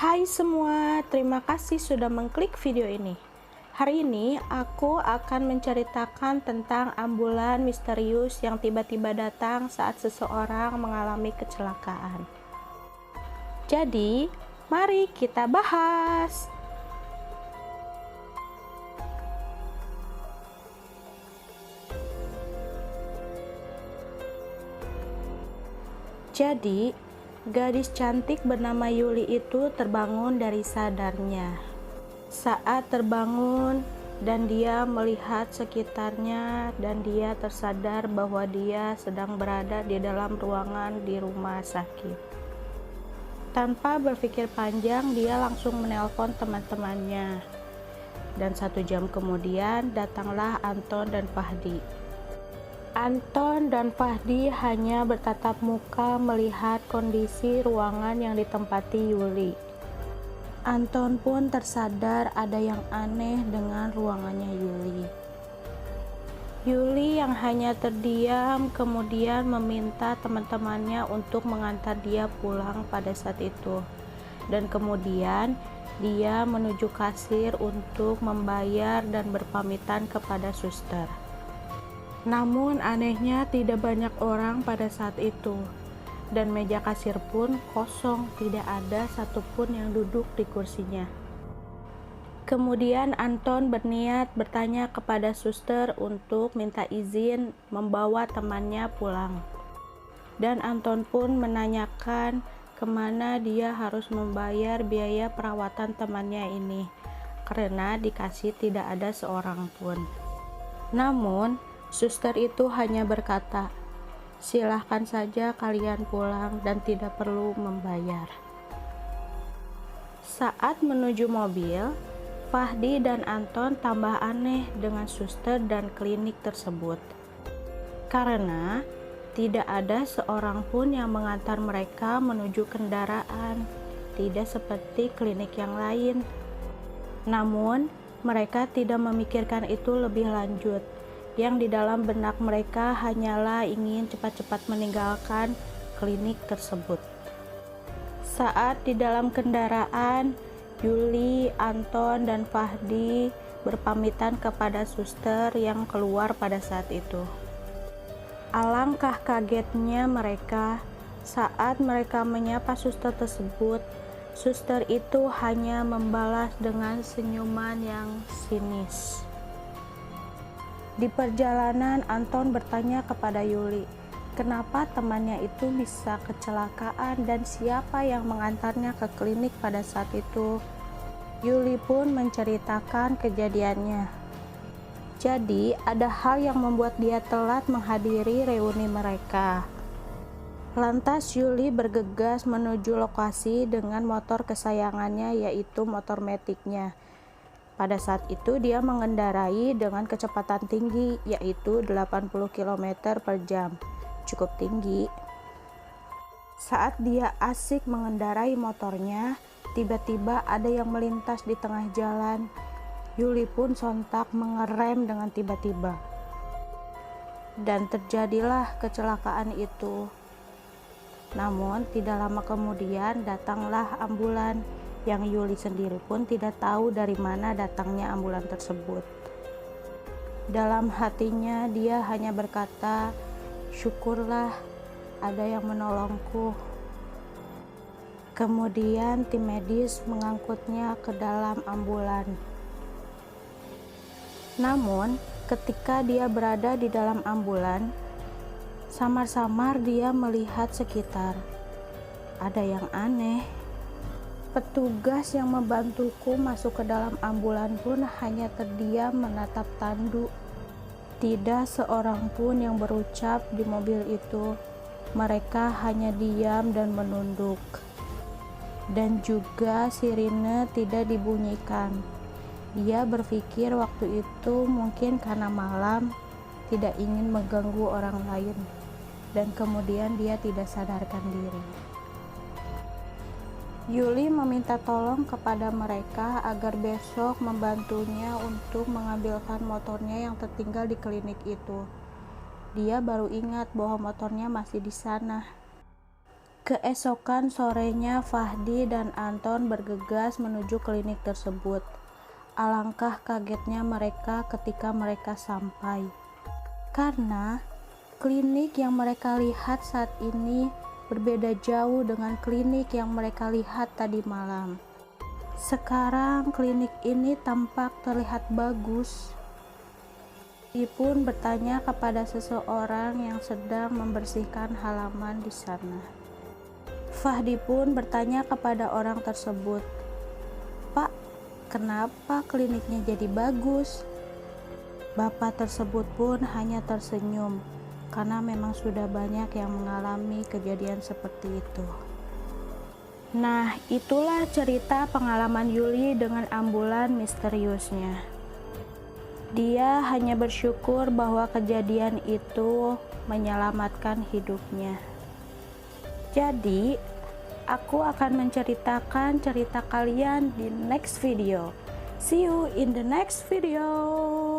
Hai semua, terima kasih sudah mengklik video ini. Hari ini aku akan menceritakan tentang ambulan misterius yang tiba-tiba datang saat seseorang mengalami kecelakaan. Jadi, mari kita bahas. Jadi, gadis cantik bernama Yuli itu terbangun dari sadarnya. Saat terbangun dan dia melihat sekitarnya dan dia tersadar bahwa dia sedang berada di dalam ruangan di rumah sakit. Tanpa berpikir panjang, dia langsung menelpon teman-temannya. Dan 1 jam kemudian datanglah Anton dan Fahdi. Anton dan Fahdi hanya bertatap muka melihat kondisi ruangan yang ditempati Yuli. Anton pun tersadar ada yang aneh dengan ruangannya Yuli. Yuli yang hanya terdiam kemudian meminta teman-temannya untuk mengantar dia pulang pada saat itu. Dan kemudian dia menuju kasir untuk membayar dan berpamitan kepada suster. Namun anehnya tidak banyak orang pada saat itu, dan meja kasir pun kosong, tidak ada satupun yang duduk di kursinya. Kemudian Anton berniat bertanya kepada suster untuk minta izin membawa temannya pulang. Dan Anton pun menanyakan kemana dia harus membayar biaya perawatan temannya ini, karena di kasir tidak ada seorang pun. Namun suster itu hanya berkata, "Silahkan saja kalian pulang dan tidak perlu membayar." Saat menuju mobil, Fahdi dan Anton tambah aneh dengan suster dan klinik tersebut. Karena tidak ada seorang pun yang mengantar mereka menuju kendaraan, tidak seperti klinik yang lain. Namun, mereka tidak memikirkan itu lebih lanjut. Yang di dalam benak mereka hanyalah ingin cepat-cepat meninggalkan klinik tersebut. Saat di dalam kendaraan, Yuli, Anton, dan Fahdi berpamitan kepada suster yang keluar pada saat itu. Alangkah kagetnya mereka saat mereka menyapa suster tersebut. Suster itu hanya membalas dengan senyuman yang sinis. Di perjalanan, Anton bertanya kepada Yuli, kenapa temannya itu bisa kecelakaan dan siapa yang mengantarnya ke klinik pada saat itu. Yuli pun menceritakan kejadiannya. Jadi, ada hal yang membuat dia telat menghadiri reuni mereka. Lantas Yuli bergegas menuju lokasi dengan motor kesayangannya, yaitu motor metiknya. Pada saat itu dia mengendarai dengan kecepatan tinggi, yaitu 80 km per jam. Cukup tinggi. Saat dia asik mengendarai motornya, tiba-tiba ada yang melintas di tengah jalan. Yuli pun sontak mengerem dengan tiba-tiba. Dan terjadilah kecelakaan itu. Namun tidak lama kemudian datanglah ambulan. Yang Yuli sendiri pun tidak tahu dari mana datangnya ambulan tersebut. Dalam hatinya dia hanya berkata, "Syukurlah ada yang menolongku." Kemudian tim medis mengangkutnya ke dalam ambulan. Namun ketika dia berada di dalam ambulan, samar-samar dia melihat sekitar. Ada yang aneh. Petugas yang membantuku masuk ke dalam ambulan pun hanya terdiam menatap tandu. Tidak seorang pun yang berucap di mobil itu. Mereka hanya diam dan menunduk. Dan juga sirine tidak dibunyikan. Dia berpikir waktu itu mungkin karena malam, tidak ingin mengganggu orang lain. Dan kemudian dia tidak sadarkan diri. Yuli meminta tolong kepada mereka agar besok membantunya untuk mengambilkan motornya yang tertinggal di klinik itu. Dia baru ingat bahwa motornya masih di sana. Keesokan sorenya, Fahdi dan Anton bergegas menuju klinik tersebut. Alangkah kagetnya mereka ketika mereka sampai, karena klinik yang mereka lihat saat ini berbeda jauh dengan klinik yang mereka lihat tadi malam. Sekarang klinik ini tampak terlihat bagus. Dia pun bertanya kepada seseorang yang sedang membersihkan halaman di sana. Fahdi pun bertanya kepada orang tersebut, "Pak, kenapa kliniknya jadi bagus?" Bapak tersebut pun hanya tersenyum, karena memang sudah banyak yang mengalami kejadian seperti itu. Nah, itulah cerita pengalaman Yuli dengan ambulan misteriusnya. Dia hanya bersyukur bahwa kejadian itu menyelamatkan hidupnya. Jadi, aku akan menceritakan cerita kalian di next video. See you in the next video.